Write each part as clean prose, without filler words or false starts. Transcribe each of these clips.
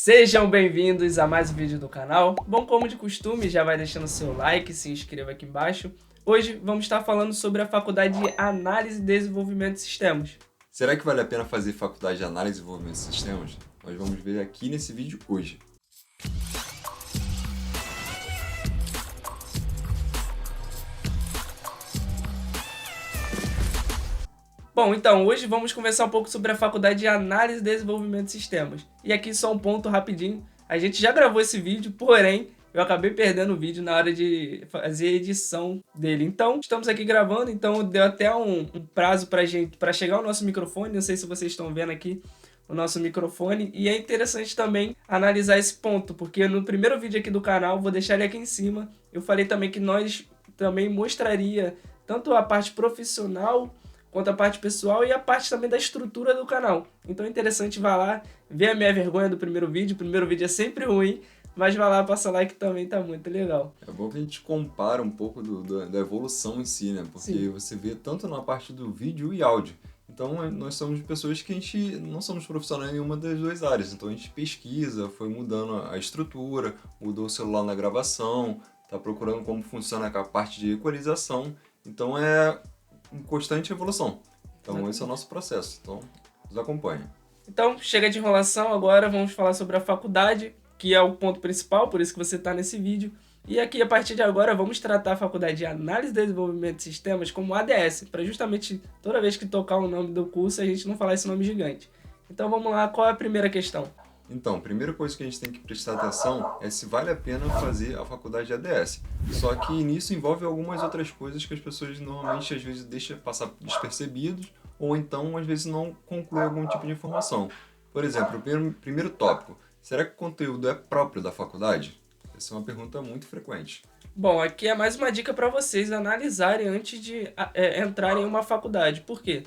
Sejam bem-vindos a mais um vídeo do canal. Bom, como de costume, já vai deixando seu like, se inscreva aqui embaixo. Hoje vamos estar falando sobre a Faculdade de Análise e Desenvolvimento de Sistemas. Será que vale a pena fazer faculdade de análise e desenvolvimento de sistemas? Nós vamos ver aqui nesse vídeo hoje. Bom, então, hoje vamos conversar um pouco sobre a Faculdade de Análise e Desenvolvimento de Sistemas. E aqui só um ponto rapidinho. A gente já gravou esse vídeo, porém, eu acabei perdendo o vídeo na hora de fazer a edição dele. Então, estamos aqui gravando, então deu até um prazo pra gente, para chegar o nosso microfone. Não sei se vocês estão vendo aqui o nosso microfone. E é interessante também analisar esse ponto, porque no primeiro vídeo aqui do canal, vou deixar ele aqui em cima, eu falei também que nós também mostraria tanto a parte profissional quanto a parte pessoal e a parte também da estrutura do canal. Então é interessante, vá lá, ver a minha vergonha do primeiro vídeo. O primeiro vídeo é sempre ruim, mas vai lá, passa like, também tá muito legal. É bom que a gente compara um pouco da evolução em si, né? Porque Sim. você vê tanto na parte do vídeo e áudio. Então, nós somos pessoas que a gente não somos profissionais em nenhuma das duas áreas. Então, a gente pesquisa, foi mudando a estrutura, mudou o celular na gravação, tá procurando como funciona a parte de equalização. Então, é em constante evolução. Então, esse é o nosso processo. Então, nos acompanhe. Então, chega de enrolação, agora vamos falar sobre a faculdade, que é o ponto principal, por isso que você está nesse vídeo. E aqui, a partir de agora, vamos tratar a Faculdade de Análise e Desenvolvimento de Sistemas como ADS, para justamente toda vez que tocar o nome do curso, a gente não falar esse nome gigante. Então vamos lá, qual é a primeira questão? Então, a primeira coisa que a gente tem que prestar atenção é se vale a pena fazer a faculdade de ADS. Só que nisso envolve algumas outras coisas que as pessoas normalmente às vezes deixam passar despercebidos ou então às vezes não concluem algum tipo de informação. Por exemplo, o primeiro tópico, será que o conteúdo é próprio da faculdade? Essa é uma pergunta muito frequente. Bom, aqui é mais uma dica para vocês analisarem antes de entrarem em uma faculdade. Por quê?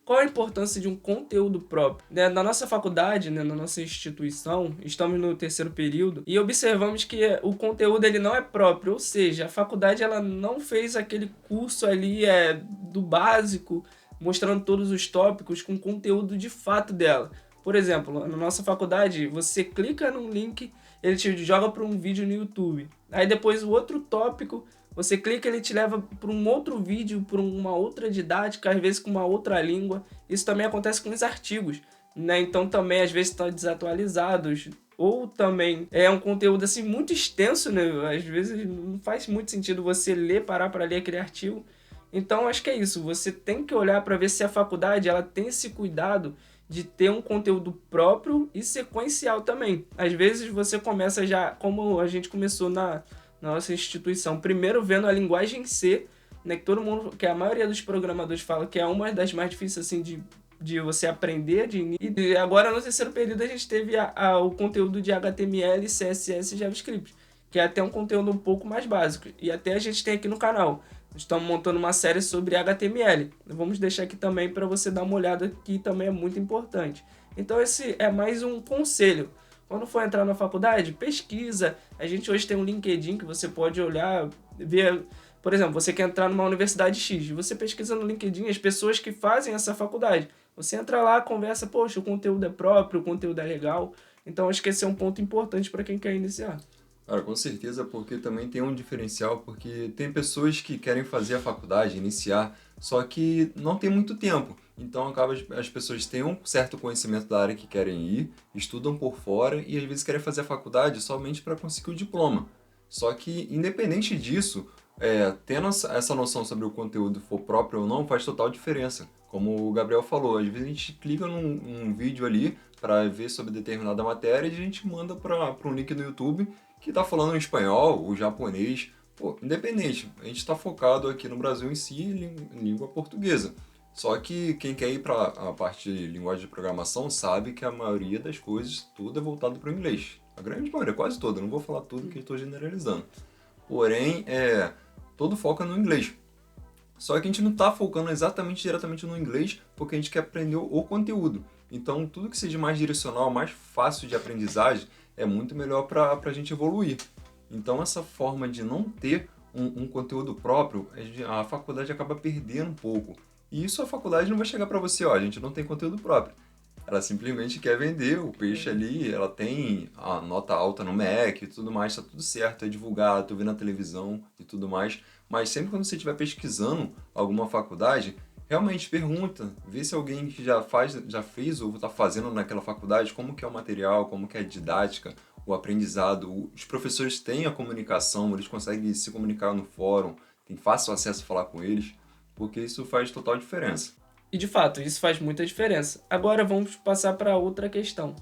Qual a importância de um conteúdo próprio? Na nossa faculdade, na nossa instituição, estamos no terceiro período e observamos que o conteúdo ele não é próprio, ou seja, a faculdade ela não fez aquele curso ali do básico, mostrando todos os tópicos com conteúdo de fato dela. Por exemplo, na nossa faculdade, você clica num link, ele te joga para um vídeo no YouTube. Aí depois o outro tópico, você clica, ele te leva para um outro vídeo, para uma outra didática, às vezes com uma outra língua. Isso também acontece com os artigos, né? Então também às vezes estão desatualizados, ou também é um conteúdo assim muito extenso, né? Às vezes não faz muito sentido você parar para ler aquele artigo. Então acho que é isso, você tem que olhar para ver se a faculdade ela tem esse cuidado de ter um conteúdo próprio e sequencial também. Às vezes você começa já, como a gente começou na nossa instituição, primeiro vendo a linguagem C, né, que todo mundo, que a maioria dos programadores fala que é uma das mais difíceis assim de você aprender e agora no terceiro período a gente teve o conteúdo de HTML, CSS e JavaScript, que é até um conteúdo um pouco mais básico, e até a gente tem aqui no canal. Estamos montando uma série sobre HTML. Vamos deixar aqui também para você dar uma olhada, que também é muito importante. Então esse é mais um conselho. Quando for entrar na faculdade, pesquisa. A gente hoje tem um LinkedIn que você pode olhar, ver. Por exemplo, você quer entrar numa universidade X, você pesquisa no LinkedIn as pessoas que fazem essa faculdade. Você entra lá, conversa, poxa, o conteúdo é próprio, o conteúdo é legal. Então acho que esse é um ponto importante para quem quer iniciar. Cara, com certeza, porque também tem um diferencial, porque tem pessoas que querem fazer a faculdade, iniciar, só que não tem muito tempo. Então acaba as pessoas têm um certo conhecimento da área que querem ir, estudam por fora e às vezes querem fazer a faculdade somente para conseguir o diploma. Só que independente disso, tendo essa noção sobre o conteúdo for próprio ou não, faz total diferença. Como o Gabriel falou, às vezes a gente clica num vídeo ali para ver sobre determinada matéria e a gente manda para um link no YouTube que está falando em espanhol ou japonês. Pô, independente, a gente está focado aqui no Brasil em si em língua portuguesa. Só que quem quer ir para a parte de linguagem de programação sabe que a maioria das coisas, tudo é voltado para o inglês. A grande maioria, quase toda, não vou falar tudo que estou generalizando. Porém, todo foca no inglês. Só que a gente não está focando diretamente no inglês porque a gente quer aprender o conteúdo. Então, tudo que seja mais direcional, mais fácil de aprendizagem, é muito melhor para a gente evoluir. Então, essa forma de não ter um conteúdo próprio, a faculdade acaba perdendo um pouco. E isso a faculdade não vai chegar para você, ó, a gente não tem conteúdo próprio. Ela simplesmente quer vender o peixe ali, ela tem a nota alta no MEC e tudo mais, tá tudo certo, é divulgado, tu vê na televisão e tudo mais. Mas sempre quando você estiver pesquisando alguma faculdade, realmente pergunta, vê se alguém que já fez ou está fazendo naquela faculdade, como que é o material, como que é a didática, o aprendizado. Os professores têm a comunicação, eles conseguem se comunicar no fórum, tem fácil acesso a falar com eles, porque isso faz total diferença. E de fato, isso faz muita diferença. Agora vamos passar para outra questão.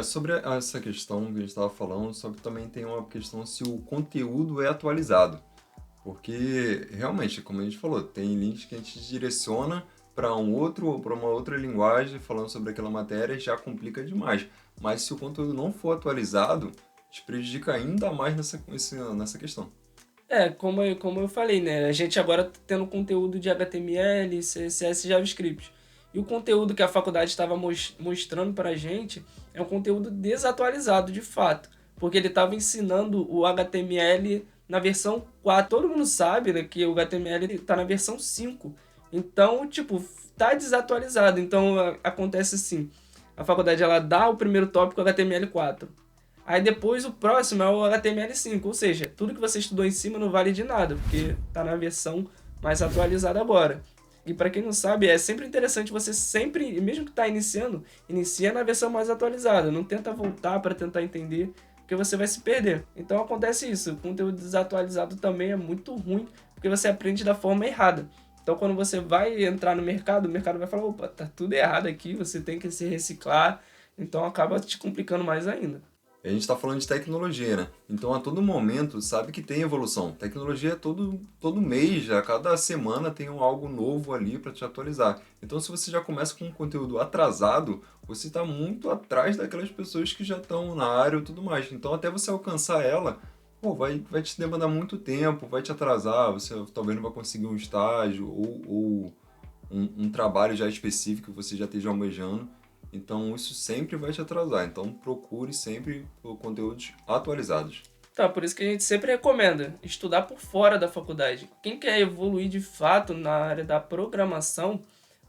Sobre essa questão que a gente estava falando, só que também tem uma questão se o conteúdo é atualizado. Porque, realmente, como a gente falou, tem links que a gente direciona para uma outra linguagem falando sobre aquela matéria e já complica demais. Mas se o conteúdo não for atualizado, te prejudica ainda mais nessa questão. Como eu falei, né? A gente agora tá tendo conteúdo de HTML, CSS e JavaScript. E o conteúdo que a faculdade estava mostrando para a gente é um conteúdo desatualizado, de fato. Porque ele estava ensinando o HTML na versão 4. Todo mundo sabe, né, que o HTML está na versão 5. Então, tipo, tá desatualizado. Então, acontece assim. A faculdade ela dá o primeiro tópico HTML4. Aí depois o próximo é o HTML5, ou seja, tudo que você estudou em cima não vale de nada, porque está na versão mais atualizada agora. E para quem não sabe, é sempre interessante você sempre, mesmo que está iniciando, inicia na versão mais atualizada, não tenta voltar para tentar entender, porque você vai se perder. Então acontece isso, o conteúdo desatualizado também é muito ruim, porque você aprende da forma errada. Então quando você vai entrar no mercado, o mercado vai falar, opa, tá tudo errado aqui, você tem que se reciclar, então acaba te complicando mais ainda. A gente está falando de tecnologia, né? Então, a todo momento, sabe que tem evolução. Tecnologia é todo mês, a cada semana tem algo novo ali para te atualizar. Então, se você já começa com um conteúdo atrasado, você está muito atrás daquelas pessoas que já estão na área e tudo mais. Então, até você alcançar ela, pô, vai te demandar muito tempo, vai te atrasar, você talvez não vai conseguir um estágio ou um trabalho já específico que você já esteja almejando. Então, isso sempre vai te atrasar. Então, procure sempre por conteúdos atualizados. Tá, por isso que a gente sempre recomenda estudar por fora da faculdade. Quem quer evoluir de fato na área da programação,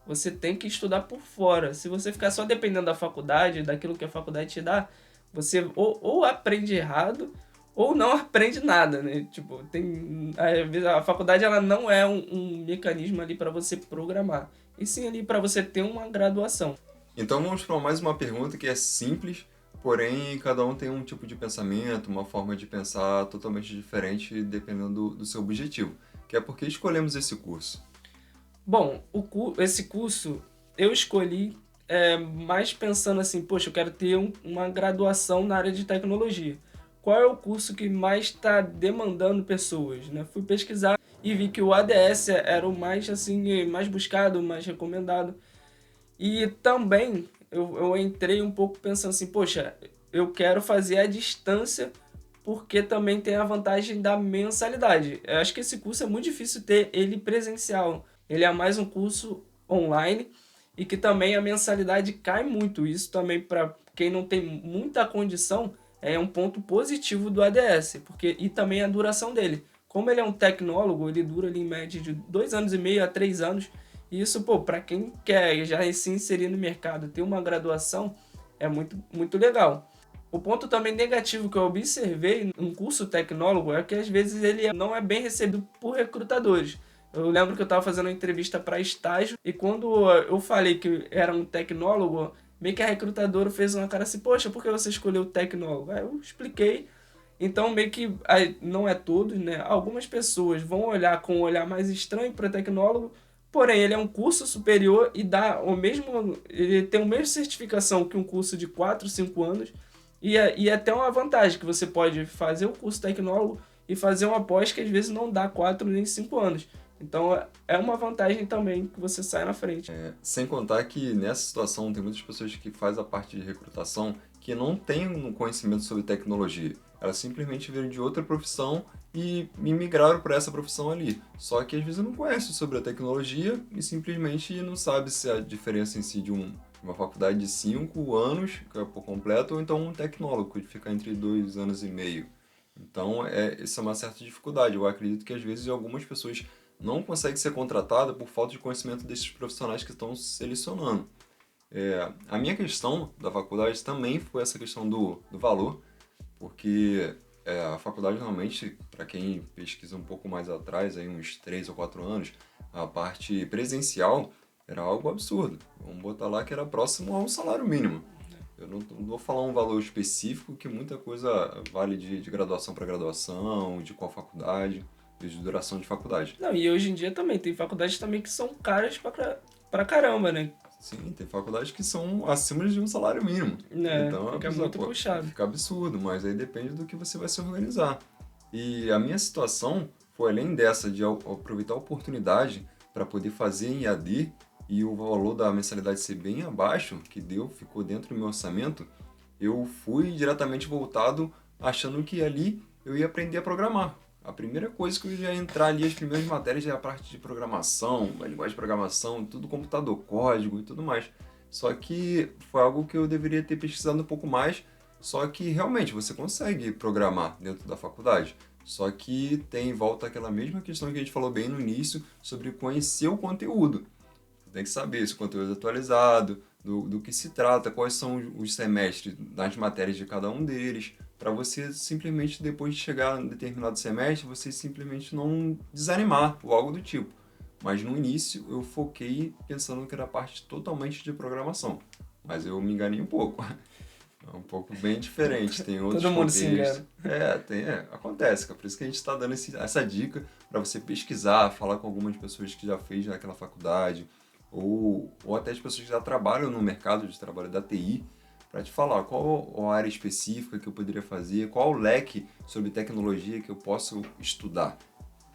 você tem que estudar por fora. Se você ficar só dependendo da faculdade, daquilo que a faculdade te dá, você ou aprende errado ou não aprende nada, né? Tipo, às vezes a faculdade ela não é um mecanismo ali para você programar, e sim ali para você ter uma graduação. Então, vamos para mais uma pergunta que é simples, porém, cada um tem um tipo de pensamento, uma forma de pensar totalmente diferente dependendo do seu objetivo. Que é por que escolhemos esse curso? Bom, esse curso eu escolhi mais pensando assim, poxa, eu quero ter uma graduação na área de tecnologia. Qual é o curso que mais está demandando pessoas, né? Fui pesquisar e vi que o ADS era o mais assim, mais buscado, mais recomendado. E também eu entrei um pouco pensando assim, poxa, eu quero fazer a distância porque também tem a vantagem da mensalidade. Eu acho que esse curso é muito difícil ter ele presencial. Ele é mais um curso online e que também a mensalidade cai muito. Isso também para quem não tem muita condição é um ponto positivo do ADS, porque e também a duração dele. Como ele é um tecnólogo, ele dura ali em média de 2 anos e meio a 3 anos. E isso, pô, para quem quer já se inserir no mercado, ter uma graduação, é muito, muito legal. O ponto também negativo que eu observei num curso tecnólogo é que às vezes ele não é bem recebido por recrutadores. Eu lembro que eu estava fazendo uma entrevista para estágio e quando eu falei que era um tecnólogo, meio que a recrutadora fez uma cara assim, poxa, por que você escolheu tecnólogo? Aí eu expliquei. Então meio que não é todos, né? Algumas pessoas vão olhar com um olhar mais estranho para tecnólogo, porém ele é um curso superior e dá o mesmo, ele tem a mesma certificação que um curso de 4, 5 anos. E é até uma vantagem que você pode fazer o curso tecnólogo e fazer uma pós que às vezes não dá 4 nem 5 anos. Então é uma vantagem também que você sai na frente. Sem contar que nessa situação tem muitas pessoas que fazem a parte de recrutação que não têm um conhecimento sobre tecnologia. Elas simplesmente viram de outra profissão e migraram para essa profissão ali. Só que às vezes não conhecem sobre a tecnologia e simplesmente não sabe se a diferença em si de uma faculdade de 5 anos, que é por completo, ou então um tecnólogo, que fica entre 2 anos e meio. Então, essa é uma certa dificuldade. Eu acredito que às vezes algumas pessoas não conseguem ser contratadas por falta de conhecimento desses profissionais que estão selecionando. A minha questão da faculdade também foi essa questão do valor, porque a faculdade normalmente, para quem pesquisa um pouco mais atrás, aí uns 3 ou 4 anos, a parte presencial era algo absurdo. Vamos botar lá que era próximo a um salário mínimo. Eu não vou falar um valor específico, que muita coisa vale de graduação para graduação, de qual faculdade, de duração de faculdade. Não, e hoje em dia também, tem faculdades também que são caras pra caramba, né? Sim, tem faculdades que são acima de um salário mínimo. É, Então, a fica pessoa, muito puxado. fica absurdo, mas aí depende do que você vai se organizar. E a minha situação foi além dessa, de aproveitar a oportunidade para poder fazer em EAD e o valor da mensalidade ser bem abaixo, que ficou dentro do meu orçamento, eu fui diretamente voltado achando que ali eu ia aprender a programar. A primeira coisa que eu ia entrar ali, as primeiras matérias, é a parte de programação, a linguagem de programação, tudo computador, código e tudo mais. Só que foi algo que eu deveria ter pesquisado um pouco mais, só que realmente você consegue programar dentro da faculdade. Só que tem em volta aquela mesma questão que a gente falou bem no início sobre conhecer o conteúdo. Você tem que saber se o conteúdo é atualizado, do que se trata, quais são os semestres das matérias de cada um deles, para você simplesmente, depois de chegar em determinado semestre, você simplesmente não desanimar ou algo do tipo. Mas no início eu foquei pensando que era parte totalmente de programação, mas eu me enganei um pouco. É um pouco bem diferente, tem outros Todo mundo se contextos. engana. Acontece, cara. Por isso que a gente está dando essa dica para você pesquisar, falar com algumas pessoas que já fez naquela faculdade, ou até as pessoas que já trabalham no mercado de trabalho da TI, para te falar qual a área específica que eu poderia fazer, qual o leque sobre tecnologia que eu posso estudar.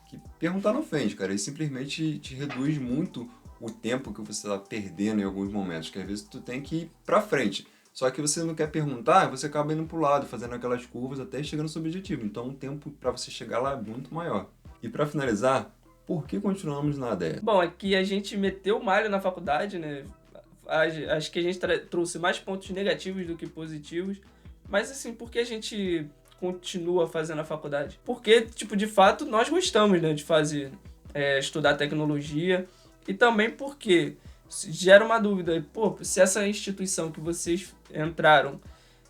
Que perguntar não ofende, cara. Ele simplesmente te reduz muito o tempo que você está perdendo em alguns momentos, que às vezes tu tem que ir para frente. Só que você não quer perguntar, você acaba indo para o lado, fazendo aquelas curvas até chegando no seu objetivo. Então o tempo para você chegar lá é muito maior. E para finalizar, por que continuamos na ADE? Bom, aqui a gente meteu o malho na faculdade, né? Acho que a gente trouxe mais pontos negativos do que positivos. Mas assim, por que a gente continua fazendo a faculdade? Porque, tipo, de fato, nós gostamos, né, de fazer, estudar tecnologia. E também porque gera uma dúvida, pô, se essa instituição que vocês entraram,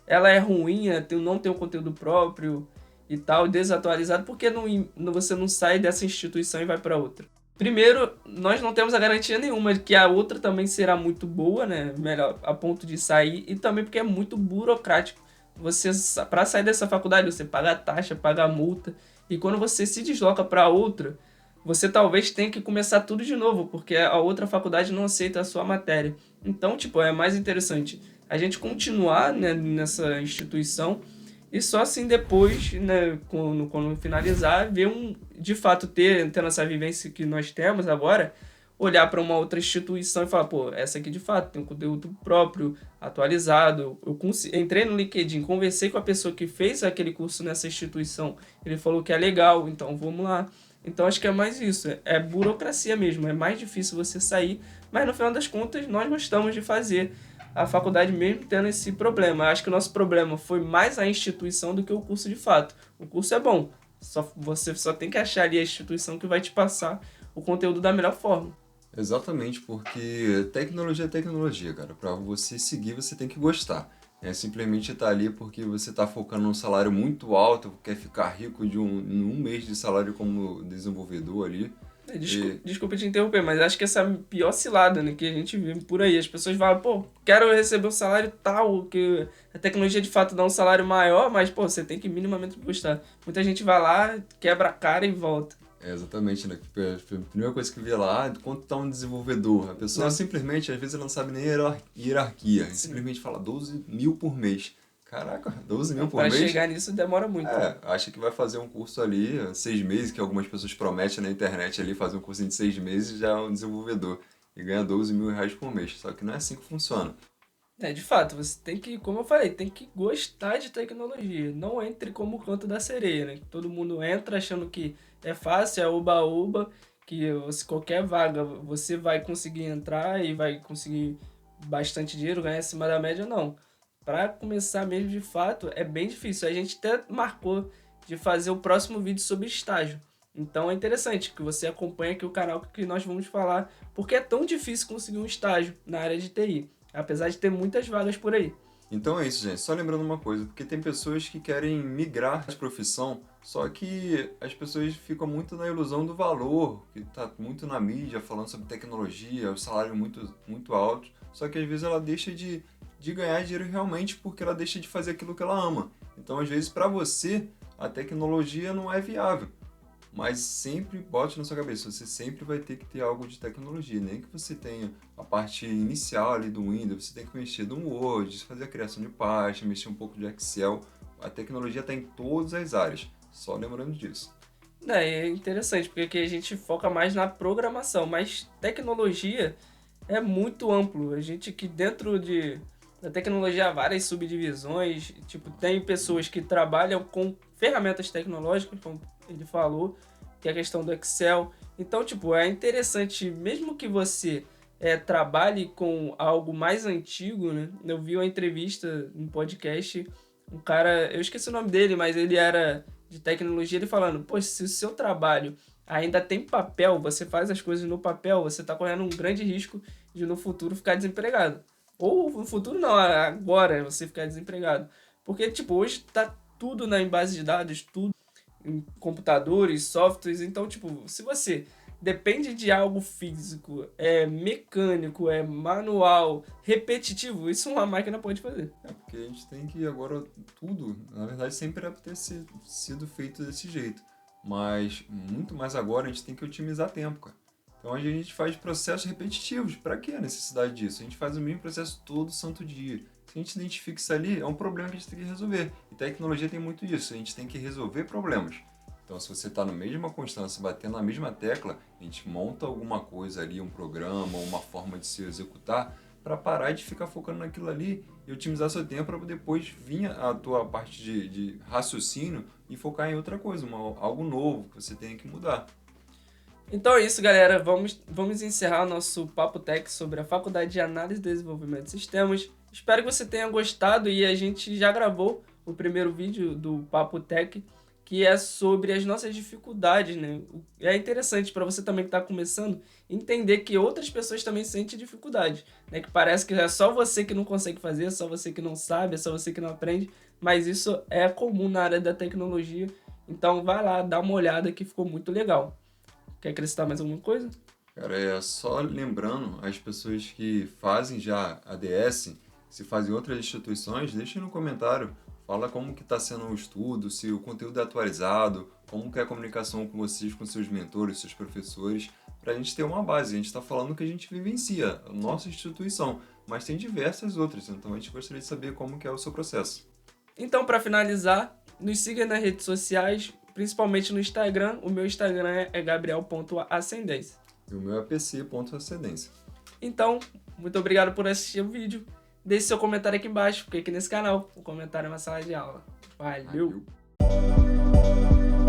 ela é ruim, não tem um conteúdo próprio e tal, desatualizado, por que você não sai dessa instituição e vai para outra? Primeiro, nós não temos a garantia nenhuma de que a outra também será muito boa, né? Melhor, a ponto de sair, e também porque é muito burocrático. Você, para sair dessa faculdade, você paga a taxa, paga a multa, e quando você se desloca para outra, você talvez tenha que começar tudo de novo, porque a outra faculdade não aceita a sua matéria. Então, tipo, é mais interessante a gente continuar, né, nessa instituição e só assim depois, né, quando finalizar, de fato tendo essa vivência que nós temos agora, olhar para uma outra instituição e falar, pô, essa aqui de fato tem um conteúdo próprio, atualizado. Entrei no LinkedIn, conversei com a pessoa que fez aquele curso nessa instituição, ele falou que é legal, então vamos lá. Então acho que é mais isso, é burocracia mesmo, é mais difícil você sair, mas no final das contas nós gostamos de fazer a faculdade mesmo tendo esse problema. Acho que o nosso problema foi mais a instituição do que o curso de fato. O curso é bom, você só tem que achar ali a instituição que vai te passar o conteúdo da melhor forma. Exatamente, porque tecnologia é tecnologia, cara. Para você seguir, você tem que gostar. É simplesmente estar ali porque você está focando num salário muito alto, quer ficar rico em um mês de salário como desenvolvedor ali. Desculpa te interromper, mas acho que essa é a pior cilada, né, que a gente vê por aí. As pessoas falam, pô, quero receber um salário tal, que a tecnologia de fato dá um salário maior, mas, pô, você tem que minimamente gostar. Muita gente vai lá, quebra a cara e volta. Exatamente, né? A primeira coisa que eu vi lá, quanto está um desenvolvedor? A pessoa simplesmente, às vezes, ela não sabe nem hierarquia. Simplesmente fala 12 mil por mês. Caraca, 12 mil por mês? Para chegar nisso demora muito. Acha que vai fazer um curso ali, 6 meses, que algumas pessoas prometem na internet ali, fazer um curso de 6 meses e já é um desenvolvedor. E ganha 12 mil reais por mês. Só que não é assim que funciona. De fato, você tem que, como eu falei, tem que gostar de tecnologia. Não entre como o canto da sereia, né? Todo mundo entra achando que é fácil, é oba-oba, que qualquer vaga você vai conseguir entrar e vai conseguir bastante dinheiro, ganhar acima da média, não. Para começar mesmo de fato, é bem difícil. A gente até marcou de fazer o próximo vídeo sobre estágio. Então é interessante que você acompanhe aqui o canal que nós vamos falar, porque é tão difícil conseguir um estágio na área de TI. apesar de ter muitas vagas por aí. Então é isso, gente. Só lembrando uma coisa, porque tem pessoas que querem migrar de profissão, só que as pessoas ficam muito na ilusão do valor, que tá muito na mídia falando sobre tecnologia, o salário muito alto, só que às vezes ela deixa de ganhar dinheiro realmente porque ela deixa de fazer aquilo que ela ama. Então, às vezes, para você, a tecnologia não é viável. Mas sempre bote na sua cabeça, você sempre vai ter que ter algo de tecnologia, nem que você tenha a parte inicial ali do Windows, você tem que mexer no Word, fazer a criação de pasta, mexer um pouco de Excel, a tecnologia está em todas as áreas, só lembrando disso. É interessante, porque aqui a gente foca mais na programação, mas tecnologia é muito amplo. A gente que dentro da tecnologia há várias subdivisões, tipo, tem pessoas que trabalham com ferramentas tecnológicas, como ele falou, que é a questão do Excel. Então, tipo, é interessante, mesmo que você trabalhe com algo mais antigo, né? Eu vi uma entrevista no podcast, um cara, eu esqueci o nome dele, mas ele era de tecnologia, ele falando, pô, se o seu trabalho ainda tem papel, você faz as coisas no papel, você está correndo um grande risco de no futuro ficar desempregado. Ou no futuro não, agora você ficar desempregado. Porque, tipo, hoje tá tudo em base de dados, tudo em computadores, softwares. Então, tipo, se você depende de algo físico, é mecânico, é manual, repetitivo, isso uma máquina pode fazer. É porque a gente tem que agora tudo, na verdade, sempre era ter sido feito desse jeito. Mas muito mais agora a gente tem que otimizar tempo, cara. Então a gente faz processos repetitivos. Para que a necessidade disso? A gente faz o mesmo processo todo santo dia. Se a gente identifica isso ali, é um problema que a gente tem que resolver. E tecnologia tem muito disso. A gente tem que resolver problemas. Então, se você está na mesma constância, batendo na mesma tecla, a gente monta alguma coisa ali, um programa, uma forma de se executar, para parar de ficar focando naquilo ali e otimizar seu tempo para depois vir a tua parte de raciocínio e focar em outra coisa, algo novo que você tenha que mudar. Então é isso, galera. Vamos encerrar nosso Papo Tech sobre a Faculdade de Análise e Desenvolvimento de Sistemas. Espero que você tenha gostado e a gente já gravou o primeiro vídeo do Papo Tech, que é sobre as nossas dificuldades, né? É interessante para você também que está começando entender que outras pessoas também sentem dificuldade, né? Que parece que é só você que não consegue fazer, é só você que não sabe, é só você que não aprende, mas isso é comum na área da tecnologia. Então vai lá, dá uma olhada que ficou muito legal. Quer acrescentar mais alguma coisa? Cara, é só lembrando as pessoas que fazem já ADS, se fazem outras instituições, deixem no comentário. Fala como que está sendo o estudo, se o conteúdo é atualizado, como que é a comunicação com vocês, com seus mentores, seus professores, para a gente ter uma base. A gente está falando que a gente vivencia, a nossa instituição, mas tem diversas outras, então a gente gostaria de saber como que é o seu processo. Então, para finalizar, nos siga nas redes sociais, principalmente no Instagram. O meu Instagram é gabriel.ascendência. E o meu é pc.ascendência. Então, muito obrigado por assistir o vídeo. Deixe seu comentário aqui embaixo, porque aqui nesse canal o comentário é uma sala de aula. Valeu! Valeu.